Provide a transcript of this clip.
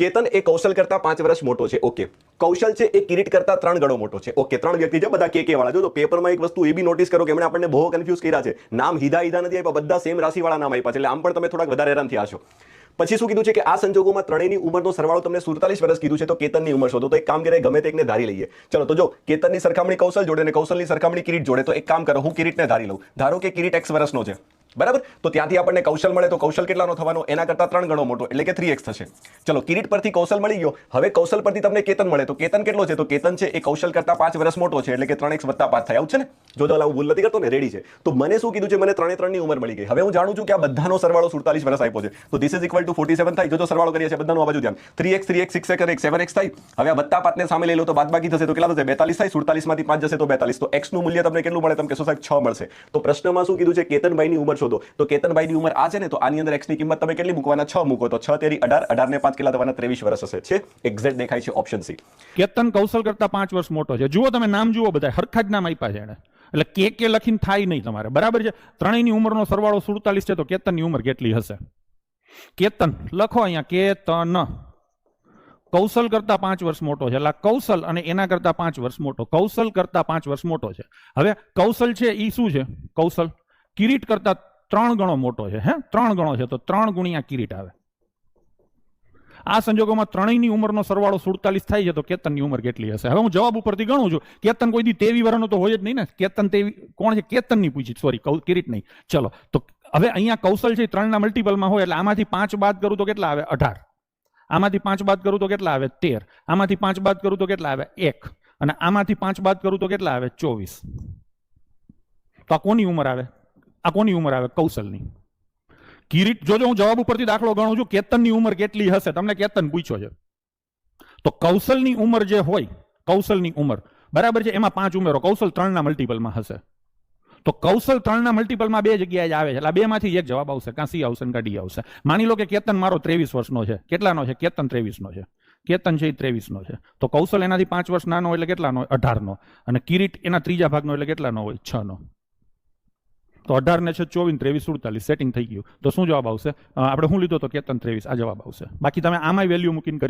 કેતન એ કૌશલ કરતા 5 વર્ષ મોટો છે. ઓકે, કૌશલ છે એ કિરીટ કરતા 3 ગણો મોટો છે. ઓકે, 3 વ્યક્તિ છે, બધા કે વાળા. જો તો પેપરમાં એક વસ્તુ એ બી નોટિસ કરો કે એમણે આપણને બહુ કન્ફ્યુઝ કર્યા છે. નામ હીધા નથી આપ્યા, બધા સેમ રાશિ વાળા નામ આપ્યા છે, એટલે આમ પણ તમે થોડાક વધારે હેરાન થયા છો. પછી શું કીધું છે કે આ સંજોગોમાં ત્રણેયની ઉંમરનો સરવાળો તમને 47 વર્ષ કીધું છે, તો કેતનની ઉંમર શોધો. તો એક કામ કરે, ગમે તે એકને ધારી લઈએ. ચલો, તો જો કેતનની સરખામણી કૌશલ જોડે અને કૌશલની સરખામણી કિરીટ જોડે, તો એક કામ કરો, હું કિરીટને ધારી લઉં. ધારો કે કિરીટ x વર્ષનો છે, બરાબર. તો ત્યાંથી આપણને કૌશલ મળે, તો કૌશલ કેટલાનો થવાનો? એના કરતા 3 ગણો મોટો, એટલે કે 3x થશે. ચલો, કિરીટ પરથી કૌશલ મળી ગયો. હવે કૌશલ પરથી તમને કેતન મળે, તો કેતન કેટલો છે? તો કેતન છે એ કૌશલ કરતા 5 વર્ષ મોટો છે, એટલે કે 3x + 5 થાય. આવું છે ને? જો તો હું ભૂલ નથી કરતો ને? રેડી છે. તો મને શું કીધું છે? મને 3 ની ઉંમર મળી ગઈ. હવે હું જાણું છું કે આ બધાનો સરવાળો 47 વર્ષ આપ્યો છે, તો ધીસ ઇઝ ઇક્વલ ટુ 47 થાય. જો સરવાળો કરીએ છીએ બધાનો, આ બાજુ ધ્યાન. 3x 6x અને 7x થાય. હવે આ વત્તા 5 ને સામે લઈ લો તો બાદબાકી થશે, તો કેટલા થશે? 42 થાય. 47 માંથી 5 જશે તો 42. તો x નું મૂલ્ય તમને કેટલું મળે? તમે કહેશો સાહેબ 6 મળશે. તો પ્રશ્નમાં શું કીધું છે? કેતનભાઈની ઉંમર શોધો. તો કેતનભાઈની ઉંમર આ છે ને, તો આની અંદર x ની કિંમત તમે કેટલી મૂકવાના? 6 મૂકો. તો 6 તેરી 18, 18 ને 5 કેટલા થવાના? 23 વર્ષ હશે. છે એક્ઝેક્ટ દેખાય છે ઓપ્શન સી. કેતન કૌશલ કરતા 5 વર્ષ મોટો છે. જુઓ તમે નામ જુઓ, બધા હરખા જ નામ આપ્યા છે એને, એટલે કે લખીને થાય નહીં તમારે, બરાબર છે. ત્રણેયની ઉંમરનો સરવાળો 47 છે, તો કેતનની ઉંમર કેટલી હશે? કેતન લખો અહીંયા, કેતન કૌશલ કરતા 5 વર્ષ મોટો છે, એટલે કૌશલ અને એના કરતા 5 વર્ષ મોટો. કૌશલ કરતા 5 વર્ષ મોટો છે. હવે કૌશલ છે એ શું છે? કૌશલ કિરીટ કરતા 3 ગણો મોટો છે. 3 ગણો છે, તો 3 ગુણ્યા કિરીટ આવે. આ સંજોગોમાં ત્રણેયની ઉંમરનો સરવાળો 47 થાય છે, તો કેતનની ઉંમર કેટલી હશે? હવે હું જવાબ ઉપરથી ગણું છું. કેતન કોઈ દી 23 વર્ષનો તો હોય જ નહીં ને. કેતન 23 કોણ છે? કેતનની પૂછી, સોરી, કિરીટ નહીં. ચલો, તો હવે અહીંયા કૌશલ છે 3 ના મલ્ટીપલમાં હોય, એટલે આમાંથી 5 બાદ કરું તો કેટલા આવે? 18. આમાંથી 5 બાદ કરું તો કેટલા આવે? 13. આમાંથી 5 બાદ કરું તો કેટલા આવે? 1. અને આમાંથી 5 બાદ કરું તો કેટલા આવે? 24. તો આ કોની ઉંમર આવે? આ કોની ઉંમર આવે? કૌશલની. કિરીટ જોજો, હું જવાબ ઉપરથી દાખલો ગણું છું. કેતનની ઉંમર કેટલી હશે? તમને કેતન પૂછ્યો છે, તો કૌશલની ઉંમર જે હોય, કૌશલની ઉંમર, બરાબર છે, એમાં 5 ઉમેરો. કૌશલ 3 ના મલ્ટીપલમાં હશે, તો કૌશલ 3 ના મલ્ટીપલમાં 2 જગ્યાએ જ આવે છે, એટલે 2 માંથી એક જવાબ આવશે. કાં સી આવશે ને કાં ડી આવશે. માની લો કે કેતન મારો 23 વર્ષનો છે. કેટલાનો છે? કેતન 23 નો છે. કેતન છે એ 23 નો છે, તો કૌશલ એનાથી 5 વર્ષ નાનો એટલે કેટલાનો? 18 નો. અને કિરીટ એના ત્રીજા ભાગનો એટલે કેટલાનો હોય? 6 નો. તો 18 ને 6 24, 23 47, સેટિંગ થઈ ગયું. તો શું જવાબ આવશે? આપણે શું લીધો તો કેતન 23, આ જવાબ આવશે. બાકી તમે આમાંય વેલ્યુ મૂકીને કરી